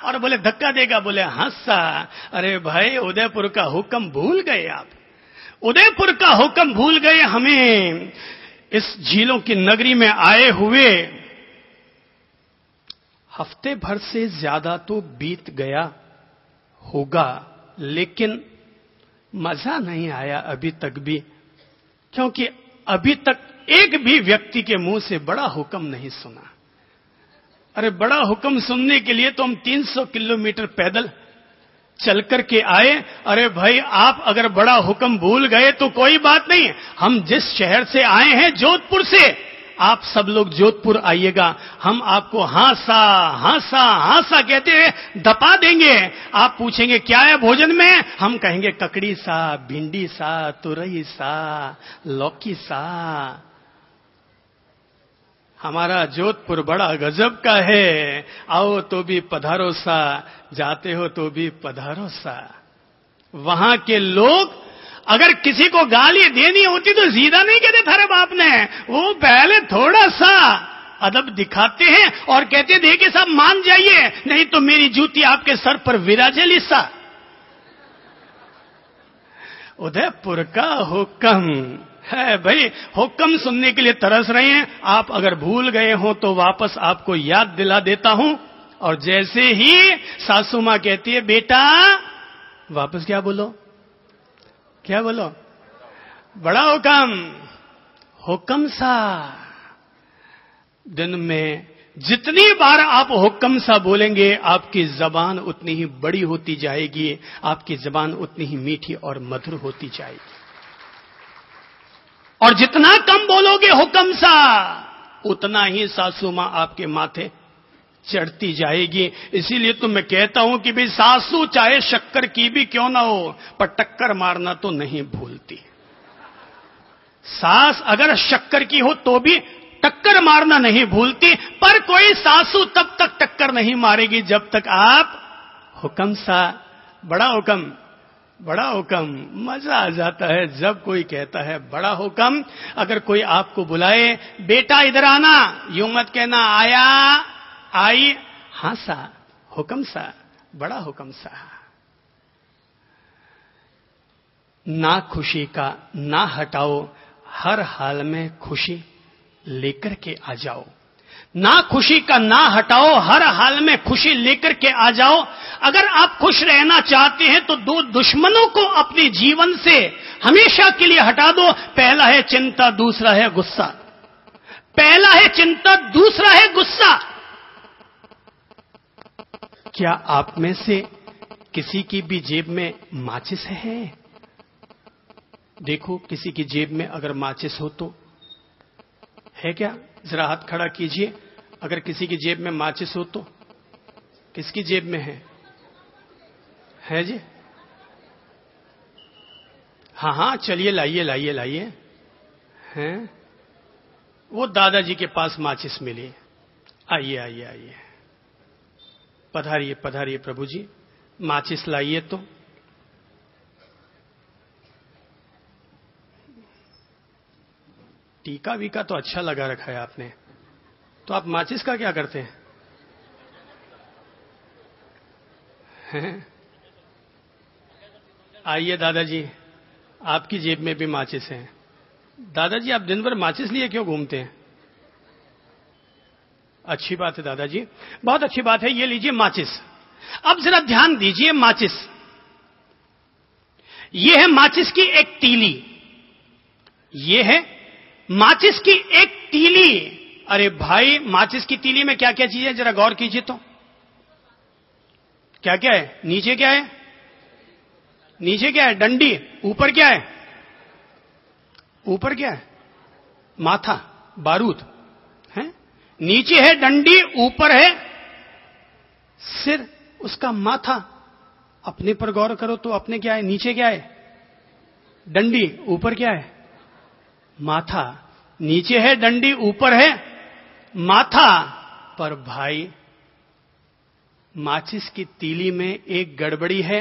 और बोले धक्का देगा, बोले हंसा। अरे भाई उदयपुर का हुक्म भूल गए आप, उदयपुर का हुक्म भूल गए। हमें इस झीलों की नगरी में आए हुए हफ्ते भर से ज्यादा तो बीत गया होगा, लेकिन मजा नहीं आया अभी तक भी, क्योंकि अभी तक एक भी व्यक्ति के मुंह से बड़ा हुक्म नहीं सुना। अरे बड़ा हुक्म सुनने के लिए तो हम 300 किलोमीटर पैदल चल करके आए। अरे भाई आप अगर बड़ा हुक्म भूल गए तो कोई बात नहीं, हम जिस शहर से आए हैं जोधपुर से, आप सब लोग जोधपुर आइएगा, हम आपको हांसा हांसा हांसा कहते हुए दपा देंगे। आप पूछेंगे क्या है भोजन में, हम कहेंगे ककड़ी सा, भिंडी सा, तुरई सा, लौकी सा। हमारा जोधपुर बड़ा गजब का है, आओ तो भी पधारो सा, जाते हो तो भी पधारो सा। वहां के लोग अगर किसी को गाली देनी होती तो सीधा नहीं कहते थारे बाप ने, वो पहले थोड़ा सा अदब दिखाते हैं और कहते देखिए साहब मान जाइए, नहीं तो मेरी जूती आपके सर पर विराजे लिसा। उदयपुर का हुक्म है भाई, हुक्म सुनने के लिए तरस रहे हैं आप। अगर भूल गए हो तो वापस आपको याद दिला देता हूं। और जैसे ही सासू मां कहती है बेटा, वापस क्या बोलो, क्या बोलो, बड़ा हुक्म, हुक्म सा। दिन में जितनी बार आप हुक्म सा बोलेंगे आपकी जबान उतनी ही बड़ी होती जाएगी, आपकी जबान उतनी ही मीठी और मधुर होती जाएगी। और जितना कम बोलोगे हुक्म सा, उतना ही सासू मां आपके माथे चढ़ती जाएगी। इसीलिए तो मैं कहता हूं कि भाई सासू चाहे शक्कर की भी क्यों ना हो, पर टक्कर मारना तो नहीं भूलती। सास अगर शक्कर की हो तो भी टक्कर मारना नहीं भूलती, पर कोई सासू तब तक टक्कर नहीं मारेगी जब तक आप हुक्म सा, बड़ा हुक्म, बड़ा हुक्म। मजा आ जाता है जब कोई कहता है बड़ा हुक्म। अगर कोई आपको बुलाए बेटा इधर आना, यूं मत कहना आया, आई, हां सा, हुक्म सा, बड़ा हुक्म सा। ना खुशी का ना हटाओ, हर हाल में खुशी लेकर के आ जाओ। ना खुशी का ना हटाओ, हर हाल में खुशी लेकर के आ जाओ। अगर आप खुश रहना चाहते हैं तो दो दुश्मनों को अपने जीवन से हमेशा के लिए हटा दो। पहला है चिंता, दूसरा है गुस्सा। पहला है चिंता, दूसरा है गुस्सा। क्या आप में से किसी की भी जेब में माचिस है? देखो किसी की जेब में अगर माचिस हो तो है क्या? जरा हाथ खड़ा कीजिए। अगर किसी की जेब में माचिस हो तो किसकी जेब में है जी? हाँ हाँ, चलिए लाइए लाइए लाइए। हैं वो दादाजी के पास माचिस मिली। आइए आइए आइए, पधारिए पधारिए प्रभु जी, माचिस लाइए। तो टीका वीका तो अच्छा लगा रखा है आपने, तो आप माचिस का क्या करते हैं? आइए दादाजी, आपकी जेब में भी माचिस है। दादाजी आप दिन भर माचिस लिए क्यों घूमते हैं? अच्छी बात है दादाजी, बहुत अच्छी बात है। ये लीजिए माचिस। अब जरा ध्यान दीजिए, माचिस, ये है माचिस की एक तीली, ये है माचिस की एक तीली। अरे भाई, माचिस की तीली में क्या क्या चीजें जरा गौर कीजिए तो। क्या क्या है? नीचे क्या है? नीचे क्या है? डंडी। ऊपर क्या है? ऊपर क्या है? माथा, बारूद है। नीचे है डंडी, ऊपर है सिर, उसका माथा। अपने पर गौर करो तो अपने क्या है? नीचे क्या है? डंडी, ऊपर क्या है? माथा। नीचे है डंडी, ऊपर है माथा। पर भाई, माचिस की तीली में एक गड़बड़ी है।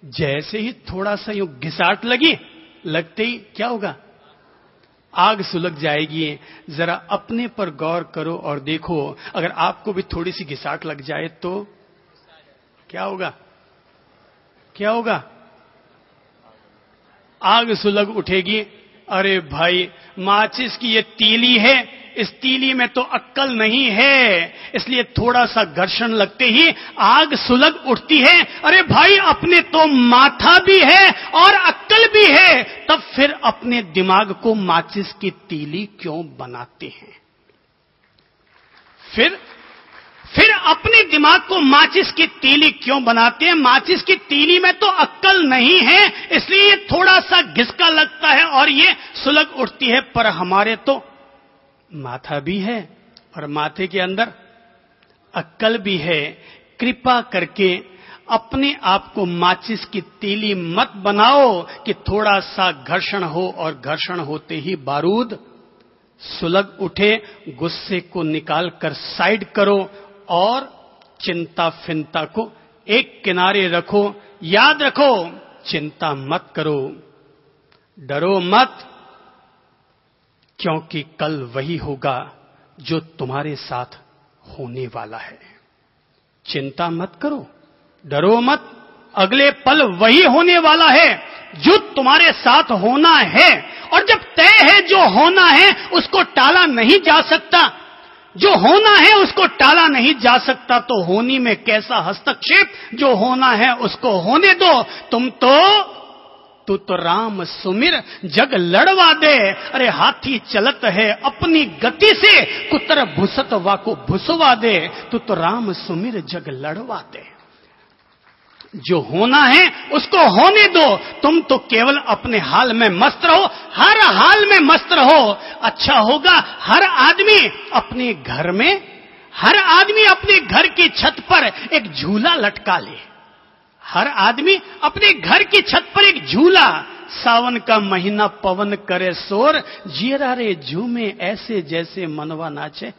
जैसे ही थोड़ा सा यूं घिसाट लगी, लगते ही क्या होगा? आग सुलग जाएगी। जरा अपने पर गौर करो और देखो, अगर आपको भी थोड़ी सी घिसाट लग जाए तो क्या होगा? क्या होगा? आग सुलग उठेगी। अरे भाई, माचिस की ये तीली है, इस तीली में तो अक्कल नहीं है, इसलिए थोड़ा सा घर्षण लगते ही आग सुलग उठती है। अरे भाई, अपने तो माथा भी है और अक्कल भी है, तब फिर अपने दिमाग को माचिस की तीली क्यों बनाते हैं? फिर अपने दिमाग को माचिस की तीली क्यों बनाते हैं? माचिस की तीली में तो अक्कल नहीं है, इसलिए थोड़ा सा घिसका लगता है और ये सुलग उठती है। पर हमारे तो माथा भी है और माथे के अंदर अक्कल भी है। कृपा करके अपने आप को माचिस की तीली मत बनाओ कि थोड़ा सा घर्षण हो और घर्षण होते ही बारूद सुलग उठे। गुस्से को निकाल कर साइड करो और चिंता फिंता को एक किनारे रखो। याद रखो, चिंता मत करो, डरो मत, क्योंकि कल वही होगा जो तुम्हारे साथ होने वाला है। चिंता मत करो, डरो मत, अगले पल वही होने वाला है जो तुम्हारे साथ होना है। और जब तय है जो होना है, उसको टाला नहीं जा सकता। जो होना है उसको टाला नहीं जा सकता, तो होनी में कैसा हस्तक्षेप? जो होना है उसको होने दो। तू तो राम सुमिर जग लड़वा दे। अरे हाथी चलत है अपनी गति से, कुतर भुसत वाको भुसवा दे। तू तो राम सुमिर जग लड़वा दे। जो होना है उसको होने दो। तुम तो केवल अपने हाल में मस्त रहो, हर हाल में मस्त रहो। अच्छा होगा हर आदमी अपने घर में, हर आदमी अपने घर की छत पर एक झूला लटका ले। हर आदमी अपने घर की छत पर एक झूला। सावन का महीना पवन करे शोर, जियरा रे झूमे ऐसे जैसे मनवा नाचे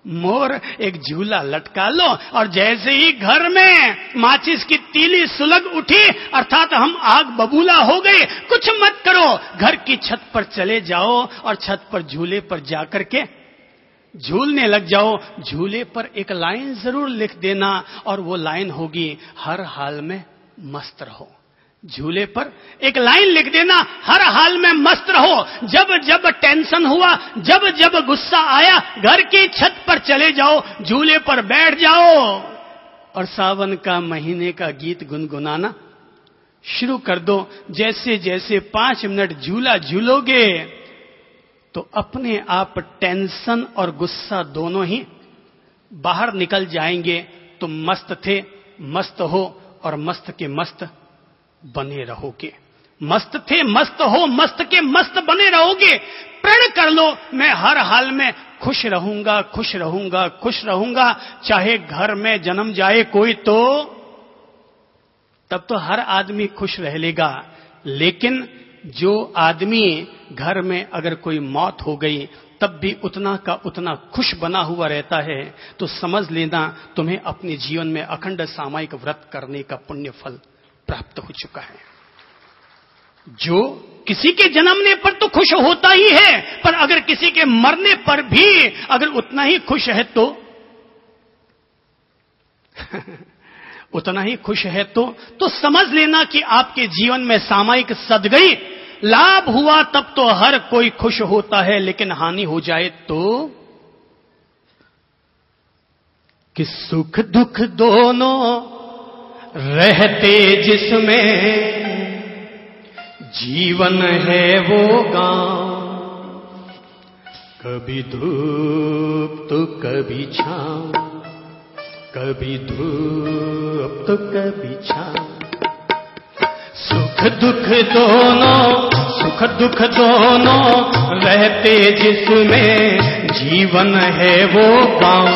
मोर। एक झूला लटका लो और जैसे ही घर में माचिस की तीली सुलग उठी, अर्थात हम आग बबूला हो गए, कुछ मत करो, घर की छत पर चले जाओ और छत पर झूले पर जाकर के झूलने लग जाओ। झूले पर एक लाइन जरूर लिख देना और वो लाइन होगी, हर हाल में मस्त रहो। झूले पर एक लाइन लिख देना, हर हाल में मस्त रहो। जब जब टेंशन हुआ, जब जब गुस्सा आया, घर की छत पर चले जाओ, झूले पर बैठ जाओ और सावन का महीने का गीत गुनगुनाना शुरू कर दो। जैसे जैसे 5 मिनट झूला झूलोगे तो अपने आप टेंशन और गुस्सा दोनों ही बाहर निकल जाएंगे। तुम मस्त थे, मस्त हो और मस्त के मस्त बने रहोगे। मस्त थे, मस्त हो, मस्त के मस्त बने रहोगे। प्रण कर लो, मैं हर हाल में खुश रहूंगा, खुश रहूंगा, खुश रहूंगा। चाहे घर में जन्म जाए कोई तो तब तो हर आदमी खुश रह लेगा। लेकिन जो आदमी घर में अगर कोई मौत हो गई तब भी उतना का उतना खुश बना हुआ रहता है, तो समझ लेना तुम्हें अपने जीवन में अखंड सामायिक व्रत करने का पुण्य फल प्राप्त हो चुका है। जो किसी के जन्मने पर तो खुश होता ही है, पर अगर किसी के मरने पर भी अगर उतना ही खुश है तो उतना ही खुश है तो समझ लेना कि आपके जीवन में सामायिक सद गई। लाभ हुआ तब तो हर कोई खुश होता है, लेकिन हानि हो जाए तो कि सुख दुख दोनों रहते जिसमें, जीवन है वो गांव। कभी धूप तो कभी छांव, कभी धूप तो कभी छांव। सुख दुख दोनों रहते जिसमें, जीवन है वो गांव।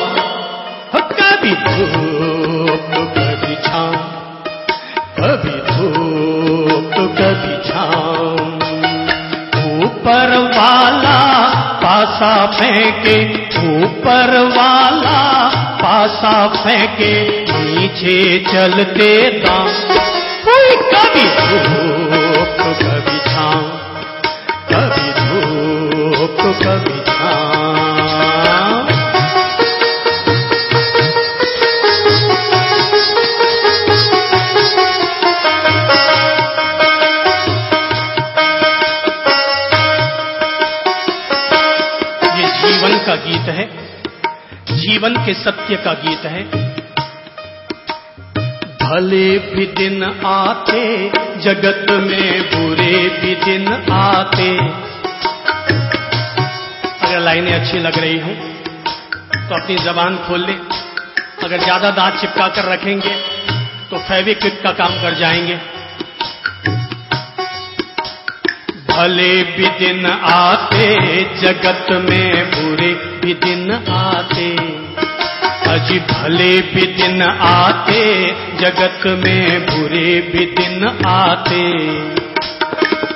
कभी धूप तो कभी छांव, कभी धूप तो कभी छांव। ऊपर वाला पासा फेंके, ऊपर वाला पासा फेंके, नीचे चलते दांव। कभी धूप तो कभी छांव, कभी धूप तो कभी छांव। जीवन के सत्य का गीत है। भले भी दिन आते जगत में, बुरे भी दिन आते। अगर लाइनें अच्छी लग रही हों तो अपनी जबान खोल लें। अगर ज्यादा दांत चिपका कर रखेंगे तो फेविक्विक का काम कर जाएंगे। भले भी दिन आते जगत में, बुरे भी दिन आते। अजी भले भी दिन आते जगत में, बुरे भी दिन आते।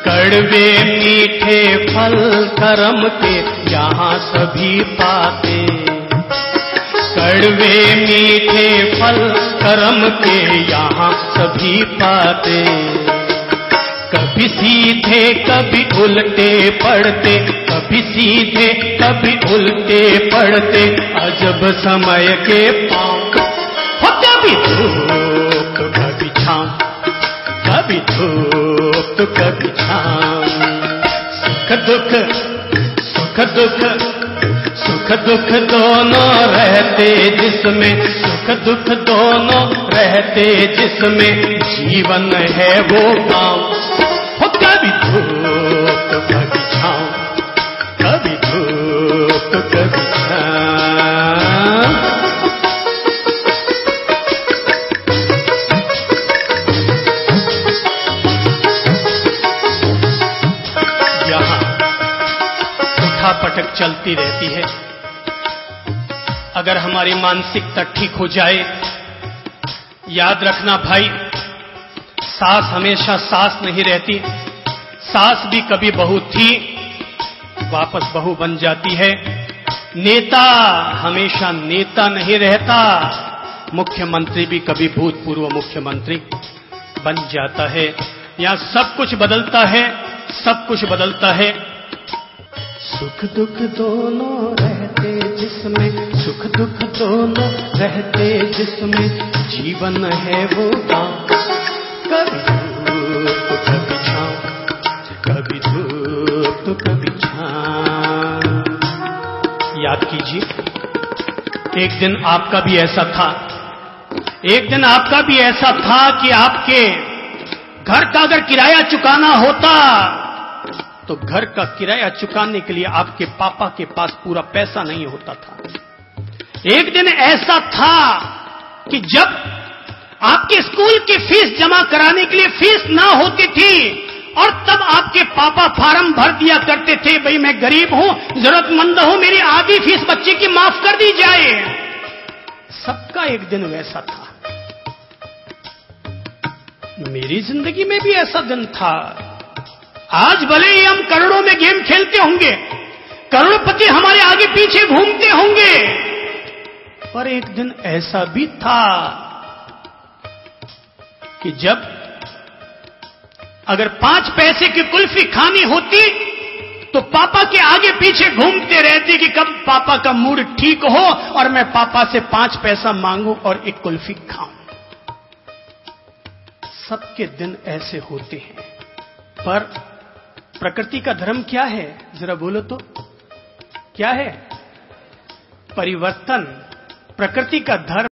कड़वे मीठे फल कर्म के यहाँ सभी पाते। कड़वे मीठे फल कर्म के यहाँ सभी पाते। कभी सीधे कभी उल्टे पड़ते, कभी सीधे कभी उल्टे पड़ते। अजब समय के पाँव, कभी धूप तो कभी छाँव, कभी धूप तो कभी छाँव। सुख दुख, सुख दुख, सुख दुख दोनों रहते जिसमें, सुख दुख दोनों रहते जिसमें। जीवन है वो गाँव, कभी धूप तो कभी छाँव, कभी धूप तो कभी छाँव। यहाँ उठापटक चलती रहती है। अगर हमारी मानसिकता ठीक हो जाए, याद रखना भाई, सास हमेशा सास नहीं रहती। सास भी कभी बहू थी, वापस बहू बन जाती है। नेता हमेशा नेता नहीं रहता। मुख्यमंत्री भी कभी भूतपूर्व मुख्यमंत्री बन जाता है। यहाँ सब कुछ बदलता है, सब कुछ बदलता है। सुख दुख दोनों रहते जिसमें, सुख दुख दोनों रहते जिसमें। जीवन है वो गाँव, कभी धूप तो कभी छाँव, कभी धूप तो कभी छाँव। याद कीजिए, एक दिन आपका भी ऐसा था, एक दिन आपका भी ऐसा था कि आपके घर का अगर किराया चुकाना होता तो घर का किराया चुकाने के लिए आपके पापा के पास पूरा पैसा नहीं होता था। एक दिन ऐसा था कि जब आपके स्कूल की फीस जमा कराने के लिए फीस ना होती थी और तब आपके पापा फार्म भर दिया करते थे, भाई मैं गरीब हूं, जरूरतमंद हूं, मेरी आधी फीस बच्चे की माफ कर दी जाए। सबका एक दिन वैसा था। मेरी जिंदगी में भी ऐसा दिन था। आज भले ही हम करोड़ों में गेम खेलते होंगे, करोड़पति हमारे आगे पीछे घूमते होंगे, पर एक दिन ऐसा भी था कि जब अगर 5 पैसे की कुल्फी खानी होती तो पापा के आगे पीछे घूमते रहते कि कब पापा का मूड ठीक हो और मैं पापा से 5 पैसा मांगूं और एक कुल्फी खाऊं। सबके दिन ऐसे होते हैं, पर प्रकृति का धर्म क्या है? जरा बोलो तो, क्या है? परिवर्तन। प्रकृति का धर्म